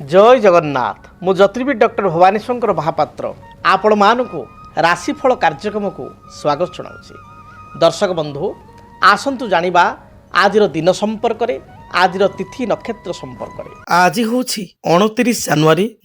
जय जगन्नाथ मु ज्योतिर्विद डॉक्टर भवानी शंकर महापात्र आपण मानकु राशिफल कार्यक्रम को स्वागत जनाऊँ। दर्शक बंधु आसंतु जानिबा आजिर दिन संपर्क रे आजिर तिथि नक्षत्र संपर्क रे। आज होछि 29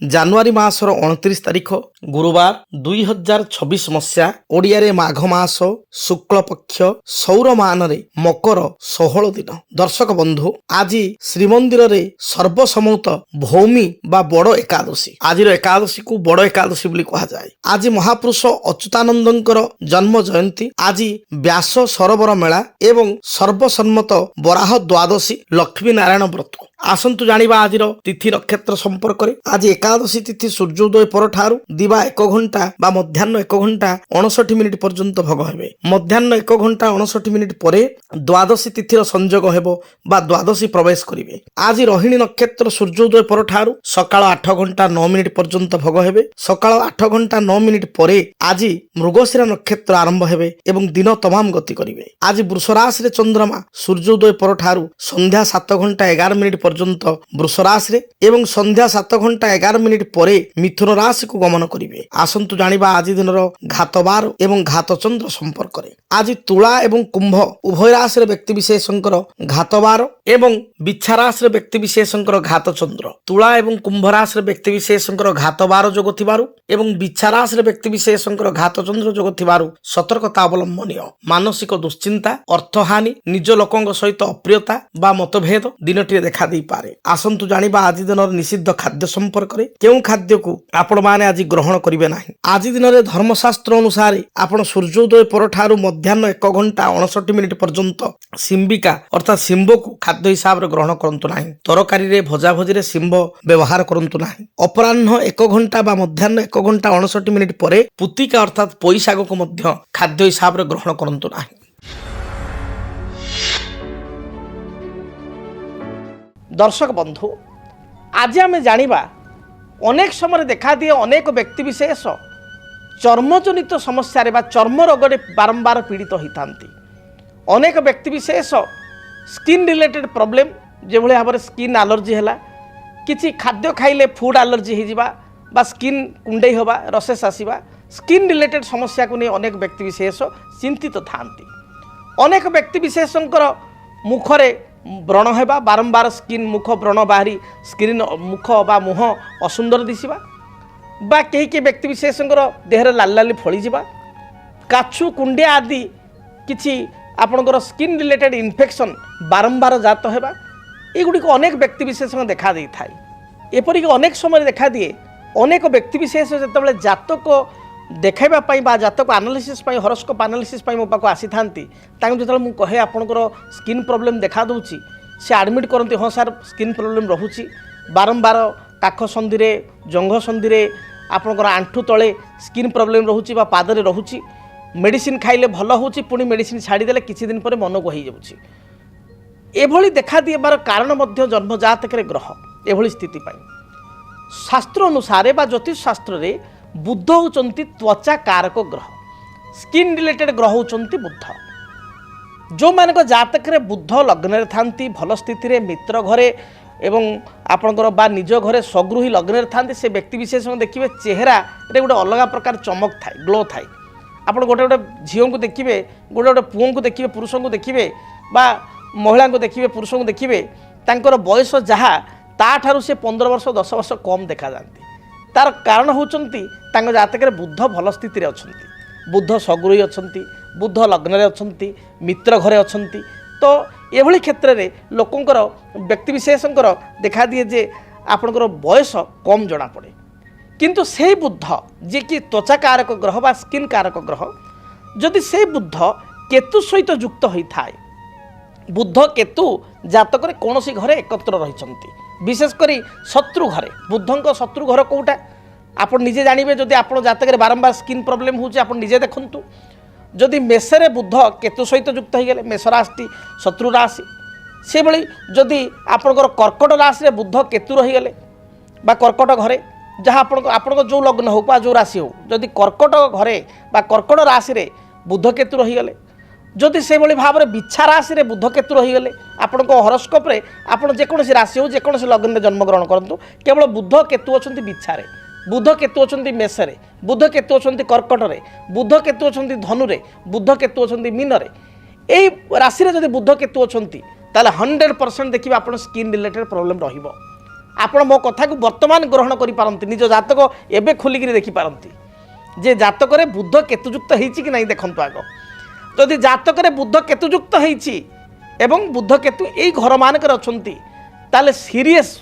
जनवरी मासर 29 तारिख गुरुवार 2026 मसीहा ओडिया रे माघ मास शुक्ल पक्ष सौर मान रे मकर 16 दिन। दर्शक बंधु आज श्रीमंदिर रे सर्वसम्मत भौमी बा बड़ एकादशी आज एकादशी को बड़ एकादशी बोली कहा जाए। आज महापुरुष अच्युतानंदंकर जन्म जयंती आज व्यास सरोवर मेला एवं सर्वसम्मत बराह द्वादशी लक्ष्मी नारायण व्रत। आसंतु जानिबा आजिर तिथि नक्षत्र संपर्क रे। आज एकादशी तिथि सूर्योदय पर ठारू दिवा 1 घंटा बा मध्याह्न 1 घंटा 59 मिनिट पर्यंत भोग हेबे। मध्याह्न 1 घंटा 59 मिनिट परे द्वादशी तिथिर संयोग हेबो बा द्वादशी प्रवेश करिवे। आज रोहिणी नक्षत्र सूर्योदय पर ठारू सकाळ 8 घंटा 9 मिनिट पर्यंत भोग हेबे। सकाळ 8 घंटा 9 मिनिट परे आज मृगशिरा नक्षत्र आरंभ हेबे एवं दिन तमाम गति करिवे। आज वृष राशि रे चंद्रमा सूर्योदय पर ठारू संध्या 7 घंटा 11 मिनिट पर्यंत वृष राशि रे एवं संध्या 7 घंटा 11 मिनिट परे मिथुन राशि को गमन करिवे। आसंतु जानिबा आज दिनर घातबार एवं घातचंद्र संपर्क रे। आज तुला एवं कुंभ उभय राशि रे व्यक्ति विशेषंकर घातबार एवं बिच्छा राशि रे व्यक्ति विशेषंकर घातचंद्र। तुला एवं कुंभ राशि रे व्यक्ति विशेषंकर घातबार जोग थिबारु एवं बिच्छा राशि रे व्यक्ति विशेषंकर घातचंद्र जोग थिबारु सतर्कता अवलंबनीय। मानसिक दुश्चिंता अर्थहानि निज लोकंग सहित अप्रियता बा मतभेद दिनटी देखा दी पारे। आसंतु जानिबा आज दिनर निषिद्ध खाद्य संपर्क रे। केउ खाद्य को आपण माने आज ग्रहण करिवे नाही। आज दिनरे धर्मशास्त्र अनुसार आपण सूर्योदय पर ठारू मध्याह्न 1 घंटा 59 मिनिट पर्यंत सिंबिका अर्थात सिंब को खाद्य हिसाब रे ग्रहण करंतु नाही। तरकारी रे भजा भजी रे सिंब व्यवहार करंतु नाही। अपराह्न 1 घंटा बा मध्याह्न 1 घंटा 59 मिनिट परे पुतिका अर्थात पोई शाग को मध्य खाद्य हिसाब रे ग्रहण करंतु नाही। दर्शक बंधु आज आम जानिबा अनेक समय देखा दिए अनेक व्यक्ति विशेष चर्मजनित समस्या रे बा चर्म रोग रे बारंबार पीड़ित होता। अनेक व्यक्ति विशेष स्किन रिलेटेड प्रॉब्लम जो भाव में स्किन एलर्जी है किसी खाद्य खाइले फूड एलर्जी हो स्किन कुंडे हवा रसेस आसवा स्किन रिलेटेड समस्या को नहीं अनेक व्यक्ति विशेष चिंतित था। अनेक व्यक्ति विशेषकर मुखरे व्रण होगा बारंबार स्किन मुख व्रण बाहरी स्किन मुख बा मुह असुंदर दिशा बा कई व्यक्ति विशेषकर देहर लाल लाली फली जा काछु कुंडिया आदि किछि आपणकर स्किन रिलेटेड इन्फेक्शन बारंबार जात होगा युड़ी अनेक व्यक्ति विशेष देखा दे था। एपरिक अनेक समय देखा दिए अनेक व्यक्ति विशेष जिते जातक देखाइबापी बा जातक आनालिसिस हॉरोस्कोप आनालिसिस मो पाक आसी था जो मुझे कहे आपंकर स्किन प्रॉब्लम देखा दूची से एडमिट करती हाँ सार स्किन प्रॉब्लम रोचे बारंबार काख संधि रे जंघ संधि रे आपंकर आंठू तले स्किन प्रॉब्लम रोचे पादरे रोचे मेडिसिन खाइले भल होची पुणी मेडिसिन छाड़ीदेले किछि दिन पर मन को हो जाउछि। एभली देखा दिएबार कारण मध्य जन्मजातक ग्रह एभली स्थिति पाई शास्त्र अनुसार बा ज्योतिष शास्त्र रे बुध होचंती त्वचा कारक ग्रह स्किन रिलेटेड ग्रह होचंती बुध। जो मानक जातक रे बुध लग्न रे थांती भल स्थिति रे मित्र घरे एवं आपणकर बा निज घरे स्वगृही लग्न रे थांती से व्यक्ति विशेष देखिए चेहरा रे गोटे अलग प्रकार चमक थाए ग्लो थाए। आप गोटे गोटे झील को देखिए गोटे गोटे पुओं को देखिए पुरुष को देखिए बा महिला को देखिए पुरुष को देखिए तांकर बयस जहाँ ताठारु से 15 वर्ष 10 वर्ष कम देखा जाती। तार कारण होचंती तांग जातक रे बुध भल स्थिति रे अछंती बुध स्वगृही अछंती बुध लग्न रे अछंती मित्र घरे अछंती। तो एभली क्षेत्र रे लोकंकर व्यक्ति विशेषंकर देखा दिए जे आपणकर बयस कम जना पड़े किंतु से बुध जे कि त्वचा कारक ग्रह बा स्किन कारक ग्रह जदि से बुध केतु सहित युक्त होता है बुध केतु जातक रे कौन सी घरे एकत्र रही विशेषकर शत्रु घरे बुधंक शत्रु घर कौटा आप निजे जानवे जदि आप जातक बारंबार स्किन प्रॉब्लम होचे आप निजे देखंतु जदि मेषरे बुध केतु सहित युक्त हो गले मेष राशि शत्रु राशि से भली जदि आपणकर कर्कट राशि रे बुध केतु रहीगले बा कर्कट घरे जहाँ आपण जो लग्न हो जो राशि हो जदि कर्कट घरे बा कर्कट राशि रे बुध केतु रहीगले जदि से भाव में बिछा राशि में बुध केतु रहीगले आपण हरोस्कोप आपड़ जेकोसी राशि हो जेकोसी लग्न में जन्मग्रहण करूँ केवल बुध केतु अच्छा बिछारे बुध केतु अच्छा मेषरे बुध केतु अच्छा कर्कट में बुध केतु अच्छा धनु बुध केतु अच्छा मीन यही राशि में जब बुध केतु अच्छा 100% देखिए आप स्किन रिलेटेड प्रोब्लेम रहिबो। आपण मो कथा को वर्तमान ग्रहण करि पारंती निज जातक एबे खोलिक देखि पारंती जे जातक रे बुध केतुयुक्त होईछि कि नहीं देखंतु आगो जदि जातक रे बुध केतुयुक्त होईछि एवं बुध केतु एई घर मानकर अछंती ताले सीरियस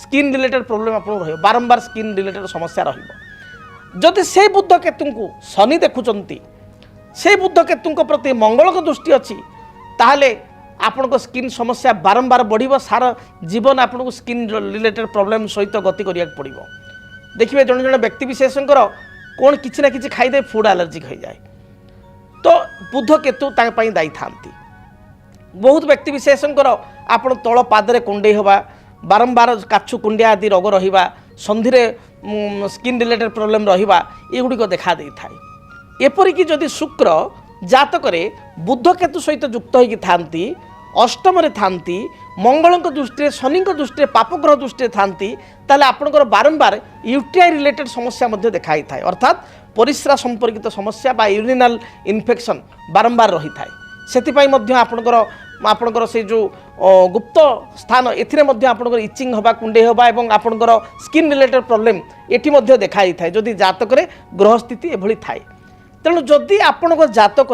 स्किन रिलेटेड प्रोब्लेम आपण रहिबो बारंबार स्किन रिलेटेड समस्या रहिबो। जदि से बुध केतु को शनि देखुचंती से बुध केतु प्रति मंगल को दृष्टि अछि ताहले आपण को स्किन समस्या बारंबार बढ़िबो सारा जीवन आपण को स्किन रिलेटेड प्रोब्लेम सहित गति करिया पड़िबो। देखिए जन जन व्यक्ति विशेषकर कौन किसी ना किसी खाईदे फूड एलर्जिक हो जाए तो बुध केतु दायी था। बहुत व्यक्ति विशेषकर आपण तल पादरे कुंडे हवा बारंबार काछु कुंडिया आदि रोग रहिबा संधि स्किन रिलेटेड प्रोब्लेम रहिबा एगुड़िक देखा दे थाए। एपरिक जदि शुक्र जातक बुध केतु सहित युक्त होगी थांती अष्टम थांती मंगल दृष्टि शनि दृष्टि पापग्रह दृष्टि थांती ताले आपणकर बारंबार यूटीआई रिलेटेड समस्या मध्य देखाई थाए अर्थात परिस्रा संपर्कित समस्या बा यूरिनाल इन्फेक्शन बारंबार रही थाए। सेतिपाई मध्य आपणकर से जो गुप्त स्थान एथिरे मध्य आपणकर इचिंग हवा कुंडे हवा एवं आपणकर स्किन रिलेटेड प्रोब्लेम एठी मध्य देखाई थाए जदि जातक ग्रह स्थिति एभली थाए। तेणु जदि आपणकर जातक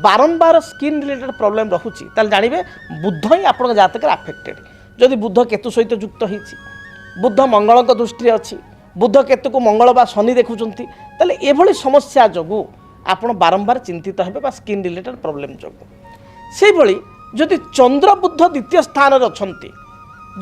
बारंबार स्किन रिलेटेड प्रोब्लेम रहुची ताले जानिबे बुध ही आपन जातक अफेक्टेड। जदि बुध केतु सहित युक्त होईची बुध मंगल दृष्टि अच्छी बुध केतु को मंगल बा शनि देखुचंती ताले एभली समस्या जोगु आपण बारंबार चिंतित हेबे बा स्किन रिलेटेड प्रोब्लेम जोगु। सेहि भली जदि चंद्र बुध द्वितीय स्थान रे अछंती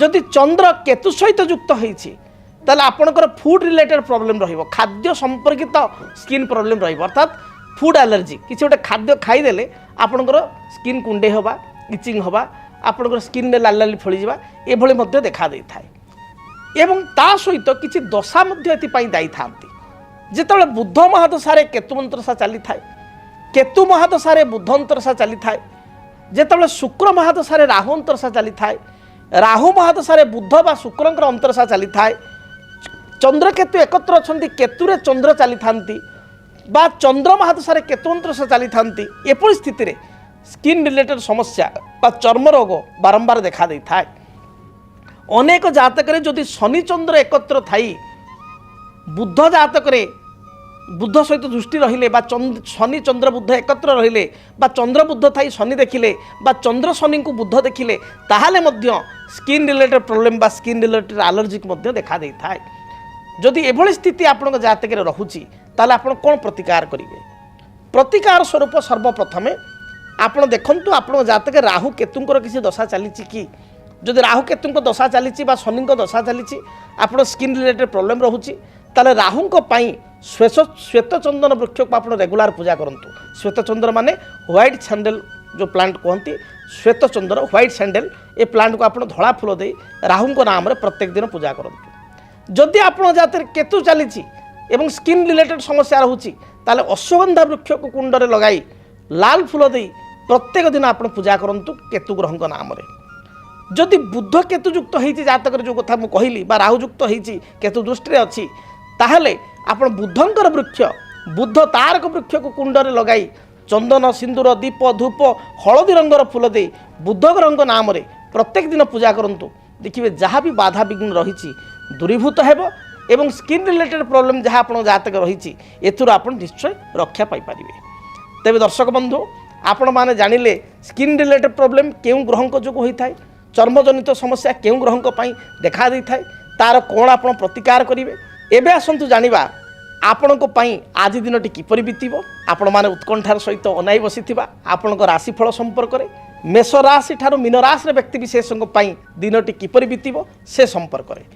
जदि चंद्र केतु सहित युक्त होईची ताले आपणकर फूड रिलेटेड प्रोब्लेम रहिबो खाद्य संपर्कित स्किन प्रोब्लेम रहिबो अर्थात फूड एलर्जी किसी गोटे खाद्य खाईदेले आपणकर स्किन कुंडे हवा इचिंग हवा आपणकर स्किन में लाल लाली फड़ी जावा एभली मध्य देखा दे थाए। एवं ता सहित किसी दशा मध्य एथिपाई दायी थांती जेतेबेले बुध महादशारे केतु अंतरसा चली थाए केतु महादशारे बुध अंतरसा चली थाए जेतेबेले शुक्र महादशारे राहु अंतरसा चली थाए राहु महादशारे बुध बा शुक्रंकर अंतरसा चली थाए चंद्र केतु एकत्र अछंती केतुरे चंद्र चली थांती बा चंद्र महादशारे केतु अंतरसा चली थांती एपरि स्थिति रे स्किन रिलेटेड समस्या बा चर्म रोग बारंबार देखा दे थाए। अनेक जातक रे जदि शनि चंद्र एकत्र थाई बुध जातक रे बुध सहित दृष्टि रहिले बा शनि चंद्र बुध एकत्र रहिले बा चंद्र बुध थाई शनि देखिले बा चंद्र शनि को बुध देखिले ताहाले मध्य स्किन रिलेटेड प्रोब्लेम बा स्किन रिलेटेड एलर्जिक मध्य देखा दे थाए। जदि एभली स्थिति आपण जातक रे रहुची ताले आपण कोन प्रतिकार करिवे। प्रतिकार स्वरूप सर्वप्रथमे आपण देखंतु आपण जातक राहु केतुंकर किसी दशा चलीची कि जदि राहु केतुंक दशा चलीची बा शनिंक दशा चलीची आपण स्किन रिलेटेड प्रोब्लेम रहुची ताले राहुंक पई श्वेत चंदन वृक्ष को आपण रेगुलर पूजा करंतु। श्वेत चंदन माने व्हाइट सैंडल जो प्लांट कहती श्वेत चंदन व्हाइट सैंडल ए प्लांट को आपण धला फूल दे राहुंक नाम रे प्रत्येक दिन पूजा करंतु। जदि आपण जातक केतु चलीची एवं स्किन रिलेटेड समस्या रहुची ताले अश्वगंधा वृक्ष को कुंडरे लगाई लाल फूल दे प्रत्येक दिन आप पूजा करंतु केतु ग्रह नाम रे। जदि बुध केतु युक्त होईची जातक जो कथा मु कहली बा राहु युक्त होईची केतु दृष्टि रे अछि ताहले आपण बुधंकर वृक्ष बुध तारक वृक्ष को कुंडरे लगाई चंदन सिंदूर दीप धूप हलदी रंगर फूल दे बुध ग्रह नाम रे प्रत्येक दिन पूजा करंतु। देखिए जहाँ भी बाधा विघ्न रही दूरीभूत हेबो एवं स्किन रिलेटेड प्रोब्लेम जहाँ आप जातक रही एथुर आप निश्चय रक्षा पाइपर। तेज दर्शक बंधु आपण माने जानिले स्किन रिलेटेड प्रोब्लेम केउं ग्रहंक जोगु होई थाए चर्मजनित समस्या केउं ग्रहंक पई देखा दै थाए तार कोण आपण प्रतिकार करिवे। एबे आसंतु जानिबा आपणको पई आज दिनटी किपरि बीतिबो। आपण माने उत्कंठार सहित अनाई बसिथिबा आपणको राशिफल संपर्क रे मेष राशि ठारू मीन राशि व्यक्ति विशेषଙ୍କ पई दिनटी किपरि बीतिबो से संपर्क रे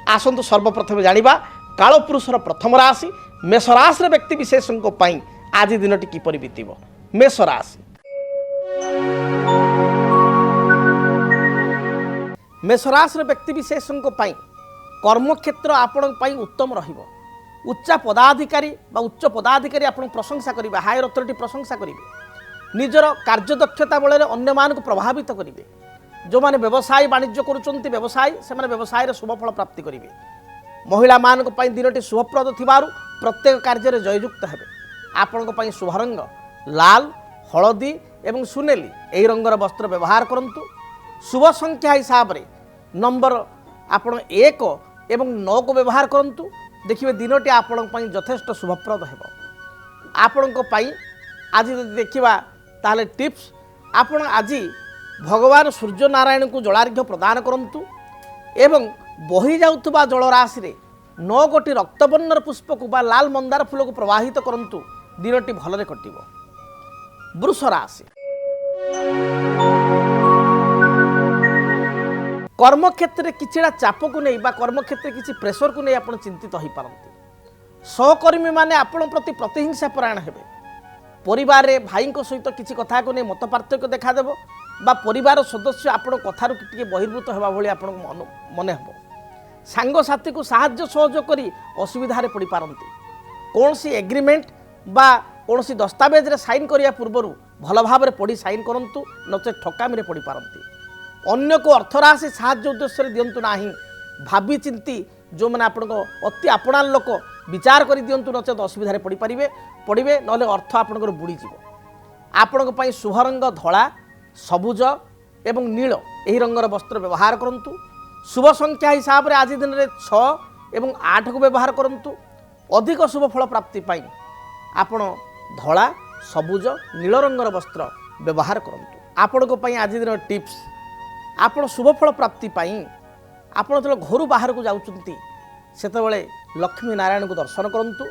आसंतु सर्वप्रथम जानिबा कालपुरुषर प्रथम राशि मेष राशि व्यक्ति विशेषଙ୍କ पई आज दिनटी किपरि बीतिबो। मेष राशि मेष राशि व्यक्ति विशेषଙ୍କ पई कर्मक्षेत्र आपण पई उत्तम रहिबो। उच्च पदाधिकारी बा उच्च पदाधिकारी आपण प्रशंसा करिबे हायर अथॉरिटी प्रशंसा करिबे निजर कार्यदक्षता बल अन्य मानक प्रभावित करेंगे। जो माने व्यवसाय वाणिज्य करुँच व्यवसाय से व्यवसाय शुभफल प्राप्ति करेंगे। महिला मान दिनटी शुभप्रद थिबारु प्रत्येक कार्य जययुक्त हेबे। आपण शुभ रंग लाल हलदी एवं सुनेली यही रंगर वस्त्र व्यवहार करंतु। शुभ संख्या हिसाब रे नंबर आपण 1 एवं 9 को व्यवहार करंतु। देखिए दिनटी आपण यथेष्ट शुभप्रद हेब। आपण आज देखा ताले टिप्स आपण आज भगवान सूर्य नारायण को जलार्घ्य प्रदान करंतु एवं बही जाउथुबा जलराशि रे 9 गोटी रक्तवर्णर पुष्प को बा लाल मंदार फूल को प्रवाहित करंतु। दिनटी भलरे कटिबो। वृष राशि कर्म क्षेत्र किछिड़ा चाप को नहीं बा कर्म क्षेत्र किछि प्रेशर को नहीं आपण चिंतित होई पारंती। सहकर्मी माने आपण प्रति प्रतिहिंसा परायण हेबे। परिवार रे भाई को सहित किछि कथा को नहीं मत पार्थक्य देखा देबो बा परिवार सदस्य आपण कथारु टिके बहिर्भूत हेबा भली आपण मने हेबो। सांग साथी को साहाय्य सहयोग करी असुविधा रे पड़ी पारंती। कौन सी एग्रीमेंट बा कौन सी दस्तावेज रे साइन करिया पूर्व भल भाव रे पढ़ी साइन करंतु नचे ठकामी रे पड़ी पारंती। अन्य को अर्थराशि साहाय्य उद्देश्य रे दियंतु नाही। भाबी चिंती जो माने आपण अति आपणार लोक विचार करी दियंतु नचे असुविधा रे पड़ी पड़िबे नले अर्थ आपण बुड़ी जिवो। आपण पई शुभ रंग धला सबुज एवं नील यही रंगर वस्त्र व्यवहार करंतु। शुभ संख्या हिसाब रे आज दिन में 6 एवं 8 को व्यवहार करंतु। अधिक शुभ फल प्राप्ति पाई आपण धला सबुज नील रंगर वस्त्र व्यवहार करंतु। आपण को पई आज दिन टिप्स आपण शुभ फल प्राप्ति पाई आपण जो घर बाहर को जाउचंती सेतबेले लक्ष्मी नारायण को दर्शन करंतु।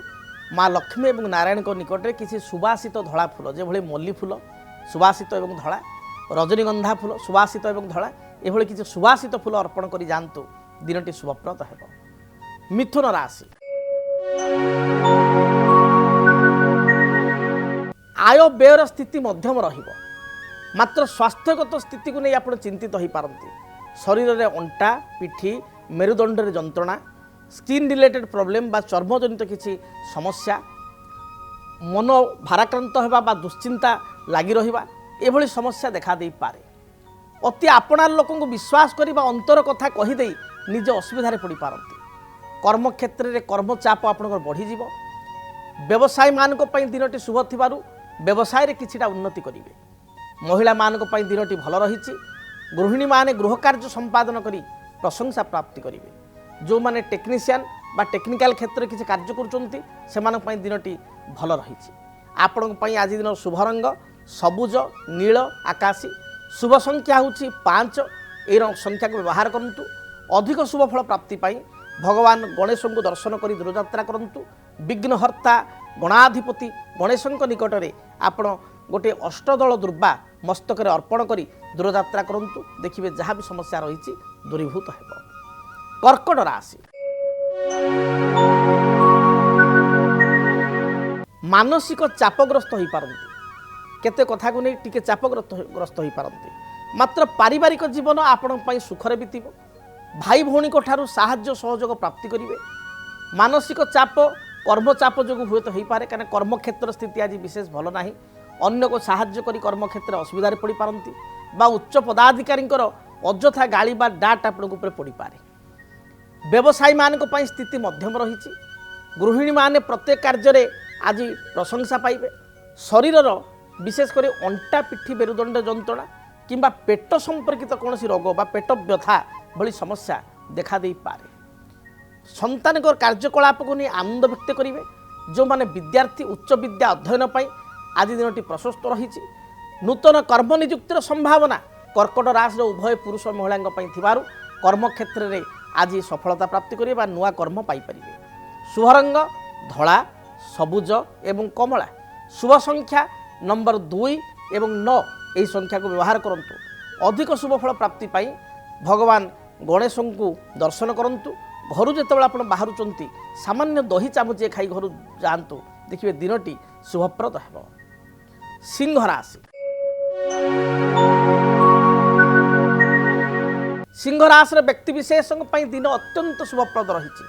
माँ लक्ष्मी एवं नारायण को निकट में किसी सुवासित धला फूल जो भली मल्ली फूल सुवासित एवं धला रजनीगंधा फूल सुवासित एवं धला एभली किसी सुवासित फूल अर्पण करी जानतु। दिनटी शुभप्रद हेब। मिथुन राशि आय व्ययर स्थिति मध्यम रहिबो। मात्र स्वास्थ्यगत स्थिति को नहीं आपण चिंतित होई पारंती। शरीर रे अंटा पिठी मेरुदंड रे जंत्रणा स्किन रिलेटेड प्रॉब्लम बा चर्मजनित किसी समस्या मन भाराक्रांत होगा बा दुश्चिंता लगी रहिबा एभली समस्या देखा दे पारे। अति आपणार लोक को विश्वास करिबा अंतर कथा कहीदे निज असुविधा पड़ी पारंती। कर्म क्षेत्र रे कर्म चाप आपनकर बढ़ी जीवो। व्यवसायी मानक पई दिनटी शुभ थिबारु व्यवसाय रे किछिटा उन्नति करिवे। महिला मानक पई दिनटी भल रहिछि। गृहिणी माने गृह कार्य संपादन करी प्रशंसा प्राप्ति करिवे। जो माने टेक्नीशियन बा टेक्निकल क्षेत्र किछि कार्य करूचंती सेमानक पई दिनटी भल रहिछि। आपनक पई आज दिन शुभ रंग सबुज नील आकाशी। शुभ संख्या होछि 5 ए संख्या को व्यवहार करंतु। अधिक शुभ फल प्राप्ति पाई भगवान गणेश को दर्शन करी दूरयात्रा करंतु। विघ्नहर्ता गणाधिपति गणेश निकट में आपण गोटे अष्टदल दुर्वा मस्तक अर्पण करी दूरयात्रा करंतु। देखिए जहाँ भी समस्या रही दूरीभूत हेब। कर्कट राशि मानसिक चापग्रस्त हो पारती। केते कथा को नहीं टिके चापग्रस्त हो पारती। मात्र पारिवारिक जीवन आपण सुखरे बीतब। भाई भौणी ठारू साहाय्य सहयोग प्राप्ति करेंगे। मानसिक चाप कर्म चाप जो हुए तो हो पारे कहीं कर्म क्षेत्र स्थिति आज विशेष भल ना। अन्य को साहाय्य करी कर्म क्षेत्र असुविधा पड़ पारती बा उच्च पदाधिकारी अଯଥା गाली बा डाट आपण पड़ पारे। व्यवसायी मान स्थिति मध्यम रही। गृहिणी माने प्रत्येक कार्य आज प्रशंसा पाइबे। शरीर विशेषकर अंटा पिठी मेरुदंड जंत्रणा किंबा पेट संपर्कित कौन रोग बा पेट व्यथा भली समस्या देखा दे पारे। संतान कार्यकलाप को नहीं आनंद व्यक्त करेंगे। जो माने विद्यार्थी उच्च विद्या अध्ययन पाई आज दिन प्रशस्त रही। नूतन कर्म नियुक्तिर संभावना कर्कट राशि उभय पुरुष महिला थिबारु कर्म क्षेत्र में आज सफलता प्राप्ति करेंगे नुआ कर्म पाइपर। शुभ रंग धला सबुज एवं कमला। शुभ संख्या नंबर 2 एवं 9 यही संख्या को व्यवहार करंतु। अधिक शुभ फल प्राप्ति पाई भगवान गणेश को दर्शन करंतु। घर जितेबाला आप बाहर सामान्य दही चामचे खाई घर जातु। देखिए दिनटी शुभप्रद हेब। सिंह राशि सिंह राशि व्यक्ति विशेष दिन अत्यंत शुभप्रद रही।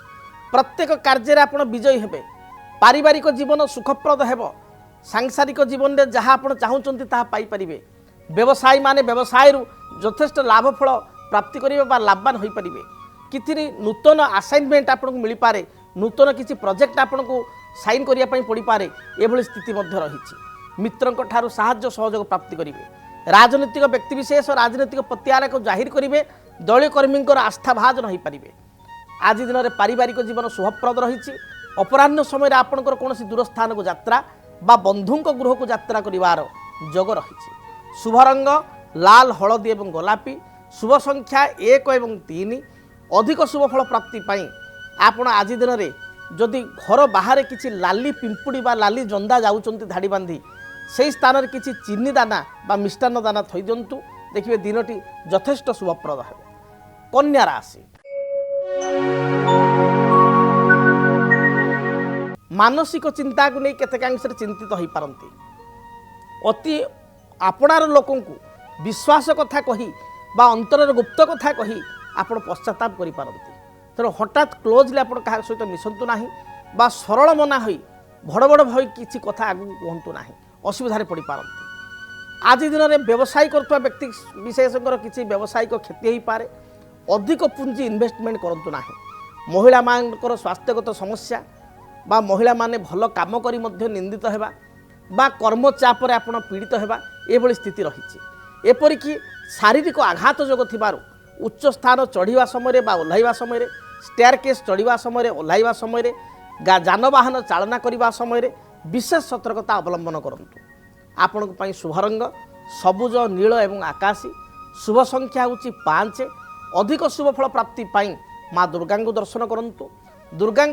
प्रत्येक कार्य आप विजयी हेबे। पारिवारिक जीवन सुखप्रद हेब। सांसारिक जीवन में जहाँ आप चाहते ताहा पाइपारे। व्यवसायी माने व्यवसाय यथेष्ट लाभफल प्राप्ति करेंगे लाभवान हो पारे। कि नूतन आसाइनमेंट आपको मिल पारे, नूतन किसी प्रोजेक्ट आपन को साइन करने पड़ पारे। एभली स्थिति रही मित्रों ठारू साहाय्य सहयोग प्राप्ति करेंगे। राजनीतिक व्यक्तिविशेष राजनीतिक प्रत्यार को जाहिर करेंगे। दलीय कर्मी आस्था भाजन हो पारे। आज दिन में पारिवारिक जीवन शुभप्रद रही। अपराह्न समय आपंकर कौन दूर स्थान को यात्रा बा बंधु गृह को यात्रा कर जोग रही। शुभ रंग लाल हलदी और गोलापी। शुभ संख्या 1 और 3। अधिक शुभफल प्राप्ति आपण आज दिन में जदि घर बाहर किसी लाली पिंपुड़ी बा लाली जंदा जाऊँच धाड़ी बांधी से स्थान में किसी चीनी दाना बा मिष्टान्न दाना थई दिंतु। देखिए दिनटी यथेष्ट शुभप्रद है। कन्या राशि मानसिक चिंता को नहीं केतेकांश चिंतित हो पारती। अति आपणार लोक विश्वास कथा कही बा अंतर गुप्त कथा कही आप पश्चाताप कर पारती। तेणु हठात क्लोजली आप सहित मिशंतु ना बा सरल मना हो भड़ भड़ भई किसी कथा आगू कहतु ना, असुविधार पड़ पारती। आज दिन में व्यवसाय करता व्यक्ति विशेषकर किसी व्यावसायिक क्षति हो पारे। अधिक पुंजी इन्वेस्टमेंट करूँ ना। महिला मानकर स्वास्थ्यगत समस्या बा महिला माने भल काम करी मध्य निंदित हेबा बा कर्म चापर आप पीड़ित हेबा एभली स्थिति रही। एपरिक शारीरिक आघात जोग थिबारु उच्च स्थान चढ़ा समय बा ओह्लैवा समय स्टेयरकेस चढ़ा समय ओह्लैवा समय जानवाहन चालना करने समय विशेष सतर्कता अवलंबन करूँ। आपण शुभ रंग सबुज नील एवं आकाशी। शुभ संख्या होची 5। अधिक शुभफल प्राप्ति माँ दुर्गा को दर्शन करूँ। दुर्गा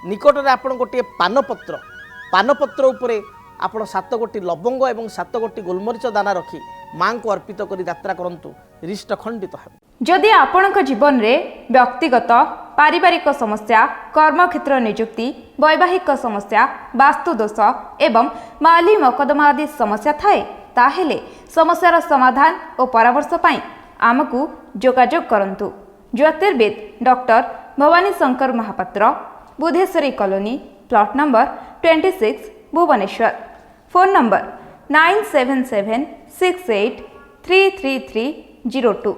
निकट में आप गोटे पानपत्र उपरे आपण 7 गोटी लवंग और 7 गोटी गोलमरीच दाना रखी माँ को अर्पित कर यात्रा करूँ। रिष्ट खंडित है। जदि आपणक जीवन में व्यक्तिगत पारिवारिक समस्या, कर्मक्षेत्र नियुक्ति, वैवाहिक समस्या, वास्तुदोष एवं माली मकदमा आदि समस्या थाए ताहेले समस्यार समाधान और परामर्श पाई आमको जोगाजोग करंतु। ज्योतिर्विद doctor Bhabani Shankar Mahapatra, Budheswari colony, plot number 26, Bhubaneswar. Phone number 9776833302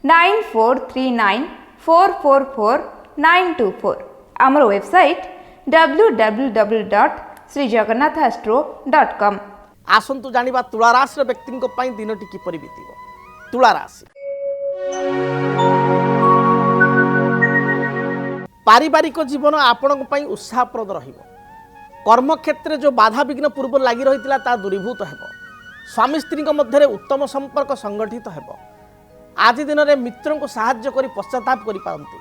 9439444924। आमर वेबसाइट www.srijagannathastro.com। आसंतु जानिबा तुला राशि व्यक्ति दिनटी किपरि बीतिब। तुला राशि पारिवारिक जीवन आपण उत्साहप्रद रहिबो। कर्मक्षेत्र जो बाधा विघ्न पूर्व लगी रही ता दूरीभूत हेबो। स्वामी स्त्री मध्य उत्तम संपर्क संगठित हेबो। आज दिन में मित्रों को साहाय्य करी पश्चाताप करि पारंती।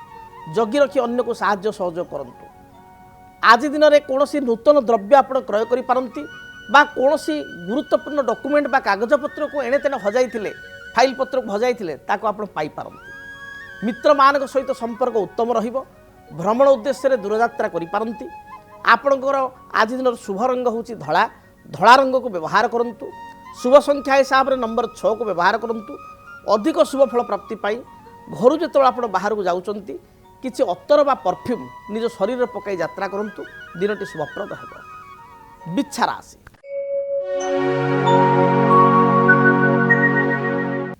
जगी रखी अन्य को साहाय्य सहयोग करंतु। आज दिन में कौन नूतन द्रव्य आप क्रय करि पारंती बा कौन गुरुत्वपूर्ण डॉक्यूमेंट बा कागजपत्र को एणे तेणे हजाइथिले फाइल पत्र को हजाइथिले ताको आप पाई पारंती। मित्र मान सहित संपर्क उत्तम रहिबो। भ्रमण उद्देश्य दूरयात्रा करि पारंती। आपणकर आज दिन शुभ रंग होची धला। धला रंग को व्यवहार करंतु। शुभ संख्या हिसाब से नंबर 6 को व्यवहार करंतु। अधिक शुभफल प्राप्ति पाई घर जो आप बाहर को जाउचंती किसी अत्तर बा परफ्यूम निज शरीर में पकाई यात्रा करंतु। दिनटी शुभप्रद हेबो। बिच्छा राशि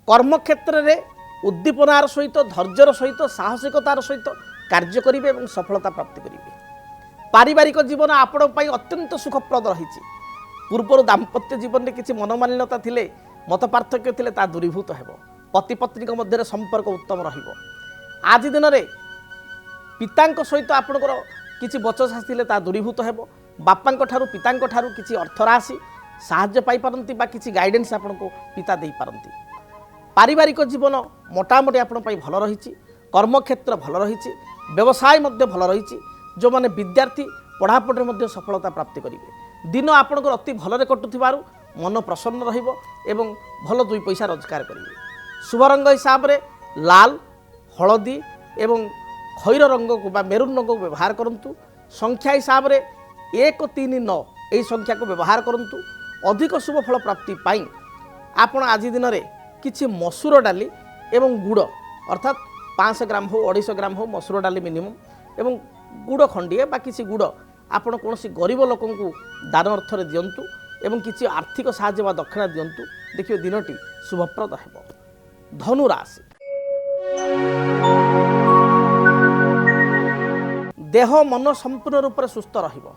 कर्मक्षेत्र में उद्दीपनार सहित धैर्यर सहित साहसिकतार सहित कार्य करेंगे और सफलता प्राप्ति करेंगे। पारिवारिक जीवन आपण अत्यंत सुखप्रद रही। पूर्वर दाम्पत्य जीवन में किसी मनोमालिन्यता थिले मत पार्थक्य थिले ता दूरीभूत हेबो। पति पत्नी मध्य संपर्क उत्तम रहिबो। आज दिन में पिता सहित आपणकर किसी बचसा थिले ता दूरीभूत हेबो। बापा पिता किसी अर्थराशि साहाय्य पाई पारंती बा किसी गाइडेंस आपको पिता दे पारंती। पारिवारिक जीवन मोटामोटी आपण भल रही। कर्मक्षेत्र भल रही। व्यवसाय मध्य भल रही। जो माने विद्यार्थी पढ़ापढ़े मध्य सफलता प्राप्ति करेंगे। दिन आपणकर अति भलरे कटुथिबारु मन प्रसन्न रहिबो एवं भल 2 पैसा रोजगार करेंगे। शुभ रंग हिसाब से लाल हलदी एवं खैर रंग को बा मेरून रंग को व्यवहार करंतु। संख्या हिसाब से 139 यही संख्या को व्यवहार करंतु। अधिक शुभ फल प्राप्ति पाई आपण आज दिन में किछि मसूर डाली एवं गुड़ अर्थात 500 ग्राम हो 250 ग्राम हो मसूर डाली मिनिमम एवं गुड़ खंडिए बा किसी गुड़ आपण कौन गरीब लोक दान अर्थ दिंतु। ଏବଂ କିଛି ଆର୍ଥିକ ସାହାଯ୍ୟ ବା ଦକ୍ଷିଣା ଦିଅନ୍ତୁ, ଦେଖିବେ ଦିନଟି ଶୁଭପ୍ରଦ ହେବ। ଧନୁ ରାଶି, ଦେହ ମନ ସମ୍ପୂର୍ଣ୍ଣ ରୂପରେ ସୁସ୍ଥ ରହିବ।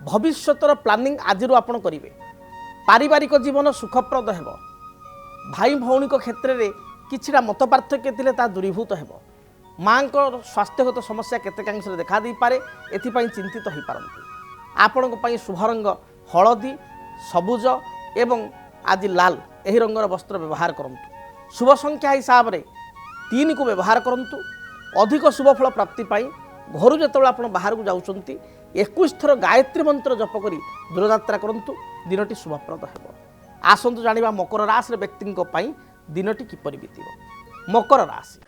ଭବିଷ୍ୟତର ପ୍ଲାନିଂ ଆଜିରୁ ଆପଣ କରିବେ। ପାରିବାରିକ ଜୀବନ ସୁଖପ୍ରଦ ହେବ। ଭାଇ ଭଉଣୀଙ୍କ କ୍ଷେତ୍ରରେ କିଛିଟା ମତ ପାର୍ଥକ୍ୟ ଥିଲେ ତାହା ଦୂରୀଭୂତ ହେବ। ମାଙ୍କ ସ୍ୱାସ୍ଥ୍ୟଗତ ସମସ୍ୟା କେତେକାଂଶରେ ଦେଖା ଦେଇପାରେ, ଏଥିପାଇଁ ଚିନ୍ତିତ ହୋଇପାରନ୍ତି। ଆପଣଙ୍କ ପାଇଁ ଶୁଭ ରଙ୍ଗ ହଳଦୀ, ସବୁଜ ଏବଂ ଆଜି ଲାଲ ଏହି ରଙ୍ଗର ବସ୍ତ୍ର ବ୍ୟବହାର କରନ୍ତୁ। ଶୁଭ ସଂଖ୍ୟା ହିସାବରେ 3କୁ ବ୍ୟବହାର କରନ୍ତୁ। ଅଧିକ ଶୁଭ ଫଳ ପ୍ରାପ୍ତି ପାଇଁ ଘରୁ ଯେତେବେଳେ ଆପଣ ବାହାରକୁ ଯାଉଛନ୍ତି 21 ଥର ଗାୟତ୍ରୀ ମନ୍ତ୍ର ଜପ କରି ଦୂରଯାତ୍ରା କରନ୍ତୁ, ଦିନଟି ଶୁଭପ୍ରଦ ହେବ। ଆସନ୍ତୁ ଜାଣିବା ମକର ରାଶିର ବ୍ୟକ୍ତିଙ୍କ ପାଇଁ ଦିନଟି କିପରି ବିତିବ। ମକର ରାଶି,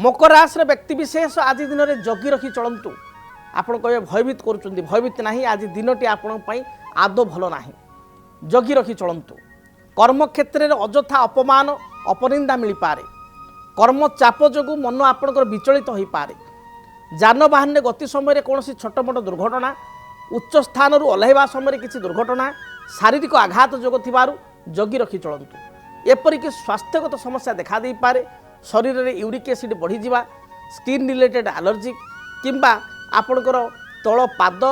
ମକର ରାଶିର ବ୍ୟକ୍ତିବିଶେଷ ଆଜି ଦିନରେ ଜଗି ରଖି ଚଳନ୍ତୁ। ଆପଣ କହିବେ ଭୟଭୀତ କରୁଛନ୍ତି, ଭୟଭୀତ ନାହିଁ, ଆଜି ଦିନଟି ଆପଣଙ୍କ ପାଇଁ ଆଦୌ ଭଲ ନାହିଁ। ଜଗି ରଖି ଚଳନ୍ତୁ। କର୍ମକ୍ଷେତ୍ରରେ ଅଯଥା ଅପମାନ ଅପନିନ୍ଦା ମିଳିପାରେ। କର୍ମ ଚାପ ଯୋଗୁଁ ମନ ଆପଣଙ୍କର ବିଚଳିତ ହୋଇପାରେ। ଯାନବାହନରେ ଗତି ସମୟରେ କୌଣସି ଛୋଟ ମୋଟ ଦୁର୍ଘଟଣା, ଉଚ୍ଚ ସ୍ଥାନରୁ ଓହ୍ଲାଇବା ସମୟରେ କିଛି ଦୁର୍ଘଟଣା, ଶାରୀରିକ ଆଘାତ ଯୋଗ ଥିବାରୁ ଜଗି ରଖି ଚଳନ୍ତୁ। ଏପରିକି ସ୍ୱାସ୍ଥ୍ୟଗତ ସମସ୍ୟା ଦେଖା ଦେଇପାରେ। ଶରୀରରେ ୟୁରିକ୍ ଏସିଡ୍ ବଢ଼ିଯିବା, ସ୍କିନ୍ ରିଲେଟେଡ୍ ଆଲର୍ଜି କିମ୍ବା ଆପଣଙ୍କର ତଳ ପାଦ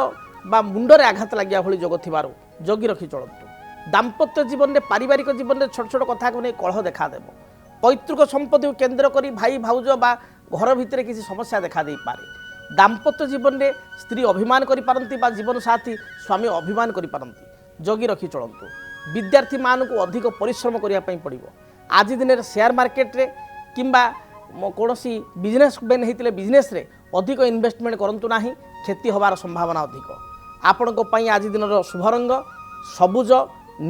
ବା ମୁଣ୍ଡରେ ଆଘାତ ଲାଗିବା ଭଳି ଯୋଗ ଥିବାରୁ ଜଗି ରଖି ଚଳନ୍ତୁ। ଦାମ୍ପତ୍ୟ ଜୀବନରେ ପାରିବାରିକ ଜୀବନରେ ଛୋଟ ଛୋଟ କଥାକୁ ନେଇ କଳହ ଦେଖାଦେବ। ପୈତୃକ ସମ୍ପତ୍ତିକୁ କେନ୍ଦ୍ର କରି ଭାଇ ଭାଉଜ ବା ଘର ଭିତରେ କିଛି ସମସ୍ୟା ଦେଖା ଦେଇପାରେ। ଦାମ୍ପତ୍ୟ ଜୀବନରେ ସ୍ତ୍ରୀ ଅଭିମାନ କରିପାରନ୍ତି ବା ଜୀବନସାଥୀ ସ୍ୱାମୀ ଅଭିମାନ କରିପାରନ୍ତି। ଜଗି ରଖି ଚଳନ୍ତୁ। ବିଦ୍ୟାର୍ଥୀମାନଙ୍କୁ ଅଧିକ ପରିଶ୍ରମ କରିବା ପାଇଁ ପଡ଼ିବ। ଆଜି ଦିନରେ ସେୟାର ମାର୍କେଟରେ କିମ୍ବା କୌଣସି ବିଜନେସମ୍ୟାନ୍ ହେଇଥିଲେ ବିଜନେସରେ ଅଧିକ ଇନଭେଷ୍ଟମେଣ୍ଟ କରନ୍ତୁ ନାହିଁ, କ୍ଷତି ହେବାର ସମ୍ଭାବନା ଅଧିକ। ଆପଣଙ୍କ ପାଇଁ ଆଜି ଦିନର ଶୁଭ ରଙ୍ଗ ସବୁଜ,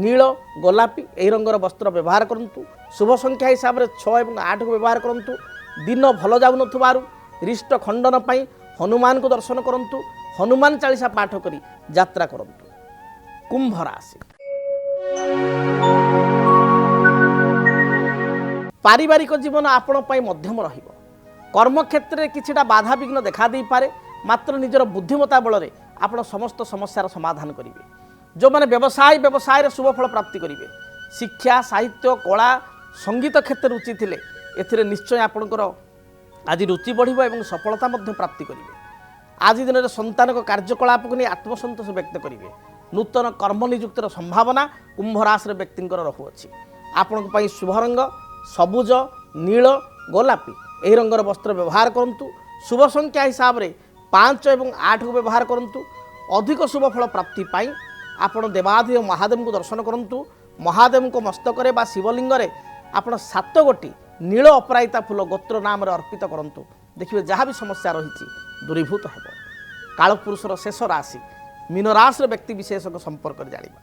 ନୀଳ, ଗୋଲାପୀ ଏହି ରଙ୍ଗର ବସ୍ତ୍ର ବ୍ୟବହାର କରନ୍ତୁ। ଶୁଭ ସଂଖ୍ୟା ହିସାବରେ 6 ଏବଂ 8କୁ ବ୍ୟବହାର କରନ୍ତୁ। ଦିନ ଭଲ ଯାଉନଥିବାରୁ ରିଷ୍ଟ ଖଣ୍ଡନ ପାଇଁ ହନୁମାନଙ୍କୁ ଦର୍ଶନ କରନ୍ତୁ। ହନୁମାନ ଚାଳିଶା ପାଠ କରି ଯାତ୍ରା କରନ୍ତୁ। କୁମ୍ଭ ରାଶି, ପାରିବାରିକ ଜୀବନ ଆପଣ ପାଇଁ ମଧ୍ୟମ ରହିବ। କର୍ମକ୍ଷେତ୍ରରେ କିଛିଟା ବାଧାବିଘ୍ନ ଦେଖା ଦେଇପାରେ, ମାତ୍ର ନିଜର ବୁଦ୍ଧିମତା ବଳରେ ଆପଣ ସମସ୍ତ ସମସ୍ୟାର ସମାଧାନ କରିବେ। ଯେଉଁମାନେ ବ୍ୟବସାୟରେ ଶୁଭଫଳ ପ୍ରାପ୍ତି କରିବେ। ଶିକ୍ଷା, ସାହିତ୍ୟ, କଳା, ସଙ୍ଗୀତ କ୍ଷେତ୍ରରେ ରୁଚି ଥିଲେ ଏଥିରେ ନିଶ୍ଚୟ ଆପଣଙ୍କର ଆଜି ରୁଚି ବଢ଼ିବ ଏବଂ ସଫଳତା ମଧ୍ୟ ପ୍ରାପ୍ତି କରିବେ। ଆଜି ଦିନରେ ସନ୍ତାନଙ୍କ କାର୍ଯ୍ୟକଳାପକୁ ନେଇ ଆତ୍ମସନ୍ତୋଷ ବ୍ୟକ୍ତ କରିବେ। ନୂତନ କର୍ମ ନିଯୁକ୍ତିର ସମ୍ଭାବନା କୁମ୍ଭ ରାଶିର ବ୍ୟକ୍ତିଙ୍କର ରହୁଅଛି। ଆପଣଙ୍କ ପାଇଁ ଶୁଭ ରଙ୍ଗ ସବୁଜ, ନୀଳ, ଗୋଲାପୀ ଏହି ରଙ୍ଗର ବସ୍ତ୍ର ବ୍ୟବହାର କରନ୍ତୁ। ଶୁଭ ସଂଖ୍ୟା ହିସାବରେ 5 ଏବଂ 8କୁ ବ୍ୟବହାର କରନ୍ତୁ। ଅଧିକ ଶୁଭ ଫଳ ପ୍ରାପ୍ତି ପାଇଁ ଆପଣ ଦେବାଦେବ ମହାଦେବଙ୍କୁ ଦର୍ଶନ କରନ୍ତୁ। ମହାଦେବଙ୍କ ମସ୍ତକରେ ବା ଶିବଲିଙ୍ଗରେ ଆପଣ 7 ଗୋଟି ନୀଳ ଅପରାଜିତା ଫୁଲ ଗୋତ୍ର ନାମରେ ଅର୍ପିତ କରନ୍ତୁ। ଦେଖିବେ ଯାହା ବି ସମସ୍ୟା ରହିଛି ଦୂରୀଭୂତ ହେବ। କାଳପୁରୁଷର ଶେଷ ରାଶି ମୀନ ରାଶିର ବ୍ୟକ୍ତି ବିଶେଷଙ୍କ ସମ୍ପର୍କରେ ଜାଣିବା।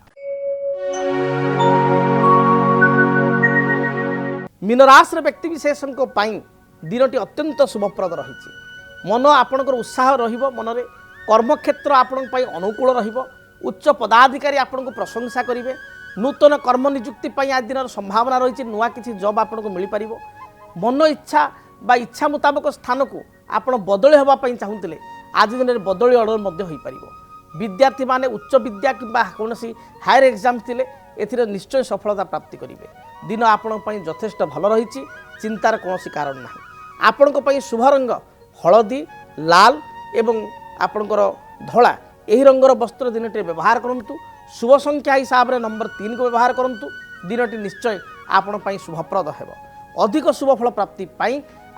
ମୀନ ରାଶିର ବ୍ୟକ୍ତି ବିଶେଷଙ୍କ ପାଇଁ ଦିନଟି ଅତ୍ୟନ୍ତ ଶୁଭପ୍ରଦ ରହିଛି। ମନ ଆପଣଙ୍କର ଉତ୍ସାହ ରହିବ। ମନରେ କର୍ମକ୍ଷେତ୍ର ଆପଣଙ୍କ ପାଇଁ ଅନୁକୂଳ ରହିବ। ଉଚ୍ଚ ପଦାଧିକାରୀ ଆପଣଙ୍କୁ ପ୍ରଶଂସା କରିବେ। ନୂତନ କର୍ମ ନିଯୁକ୍ତି ପାଇଁ ଆଜି ଦିନର ସମ୍ଭାବନା ରହିଛି। ନୂଆ କିଛି ଜବ୍ ଆପଣଙ୍କୁ ମିଳିପାରିବ। ମନ ଇଚ୍ଛା ବା ଇଚ୍ଛା ମୁତାବକ ସ୍ଥାନକୁ ଆପଣ ବଦଳି ହେବା ପାଇଁ ଚାହୁଁଥିଲେ ଆଜି ଦିନରେ ବଦଳି ଅର୍ଡ଼ର ମଧ୍ୟ ହୋଇପାରିବ। ବିଦ୍ୟାର୍ଥୀମାନେ ଉଚ୍ଚ ବିଦ୍ୟା କିମ୍ବା କୌଣସି ହାୟର ଏକ୍ଜାମ୍ ଥିଲେ ଏଥିରେ ନିଶ୍ଚୟ ସଫଳତା ପ୍ରାପ୍ତି କରିବେ। ଦିନ ଆପଣଙ୍କ ପାଇଁ ଯଥେଷ୍ଟ ଭଲ ରହିଛି। ଚିନ୍ତାର କୌଣସି କାରଣ ନାହିଁ। ଆପଣଙ୍କ ପାଇଁ ଶୁଭ ରଙ୍ଗ ହଳଦୀ, ଲାଲ ଏବଂ ଆପଣଙ୍କର ଧଳା ଏହି ରଙ୍ଗର ବସ୍ତ୍ର ଦିନଟିରେ ବ୍ୟବହାର କରନ୍ତୁ। ଶୁଭ ସଂଖ୍ୟା ହିସାବରେ ନମ୍ବର 3କୁ ବ୍ୟବହାର କରନ୍ତୁ। ଦିନଟି ନିଶ୍ଚୟ ଆପଣ ପାଇଁ ଶୁଭପ୍ରଦ ହେବ। ଅଧିକ ଶୁଭ ଫଳ ପ୍ରାପ୍ତି ପାଇଁ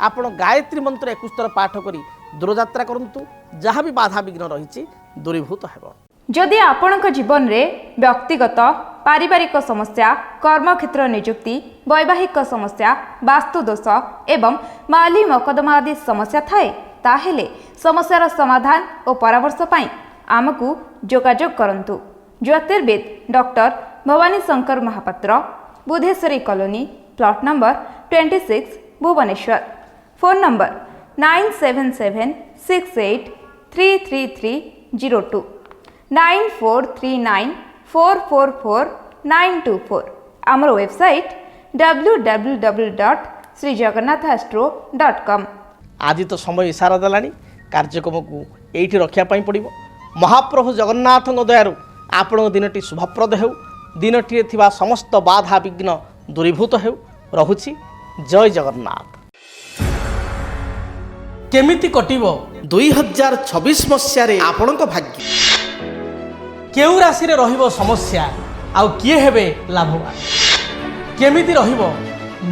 ଆପଣ ଗାୟତ୍ରୀ ମନ୍ତ୍ର 21 ଥର ପାଠ କରି ଦୂରଯାତ୍ରା କରନ୍ତୁ। ଯାହା ବି ବାଧାବିଘ୍ନ ରହିଛି ଦୂରୀଭୂତ ହେବ। ଯଦି ଆପଣଙ୍କ ଜୀବନରେ ବ୍ୟକ୍ତିଗତ ପାରିବାରିକ ସମସ୍ୟା, କର୍ମକ୍ଷେତ୍ର ନିଯୁକ୍ତି, ବୈବାହିକ ସମସ୍ୟା, ବାସ୍ତୁଦୋଷ ଏବଂ ମାଲି ମକଦ୍ଦମା ଆଦି ସମସ୍ୟା ଥାଏ, ତାହେଲେ ସମସ୍ୟାର ସମାଧାନ ଓ ପରାମର୍ଶ ପାଇଁ ଆମକୁ ଯୋଗାଯୋଗ କରନ୍ତୁ। ଜ୍ୟୋତିର୍ବିଦ doctor Bhabani Shankar Mahapatra, Budheswari colony, plot number 26, Bhubaneswar. Phone number 9776833302 9439444924। ଆମର ୱେବସାଇଟ୍ www.srijagannathastro.com। ଆଜି ତ ସମୟ ଇସାରା ଦେଲାଣି, କାର୍ଯ୍ୟକ୍ରମକୁ ଏଇଠି ରଖିବା ପାଇଁ ପଡ଼ିବ। ମହାପ୍ରଭୁ ଜଗନ୍ନାଥଙ୍କ ଦୟାରୁ ଆପଣଙ୍କ ଦିନଟି ଶୁଭପ୍ରଦ ହେଉ। ଦିନଟିରେ ଥିବା ସମସ୍ତ ବାଧା ବିଘ୍ନ ଦୂରୀଭୂତ ହେଉ। ରହୁଛି ଜୟ ଜଗନ୍ନାଥ। କେମିତି କଟିବ 2026 ମସିହାରେ ଆପଣଙ୍କ ଭାଗ୍ୟ? କେଉଁ ରାଶିରେ ରହିବ ସମସ୍ୟା ଆଉ କିଏ ହେବେ ଲାଭବାନ? କେମିତି ରହିବ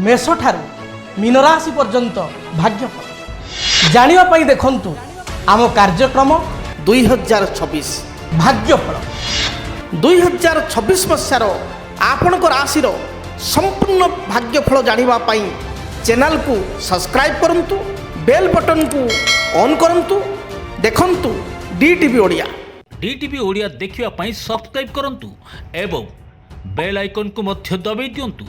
ମେଷଠାରୁ ମୀନରାଶି ପର୍ଯ୍ୟନ୍ତ ଭାଗ୍ୟଫଳ? ଜାଣିବା ପାଇଁ ଦେଖନ୍ତୁ ଆମ କାର୍ଯ୍ୟକ୍ରମ 2026 ଭାଗ୍ୟଫଳ। 2026 ମସିହାର ଆପଣଙ୍କ ରାଶିର ସମ୍ପୂର୍ଣ୍ଣ ଭାଗ୍ୟଫଳ ଜାଣିବା ପାଇଁ ଚ୍ୟାନେଲକୁ ସବସ୍କ୍ରାଇବ୍ କରନ୍ତୁ, ବେଲ୍ ବଟନକୁ ଅନ୍ କରନ୍ତୁ। ଦେଖନ୍ତୁ DTV ଓଡ଼ିଆ। DTV ଓଡ଼ିଆ ଦେଖିବା ପାଇଁ ସବସ୍କ୍ରାଇବ୍ କରନ୍ତୁ ଏବଂ ବେଲ୍ ଆଇକନ୍କୁ ମଧ୍ୟ ଦବାଇ ଦିଅନ୍ତୁ।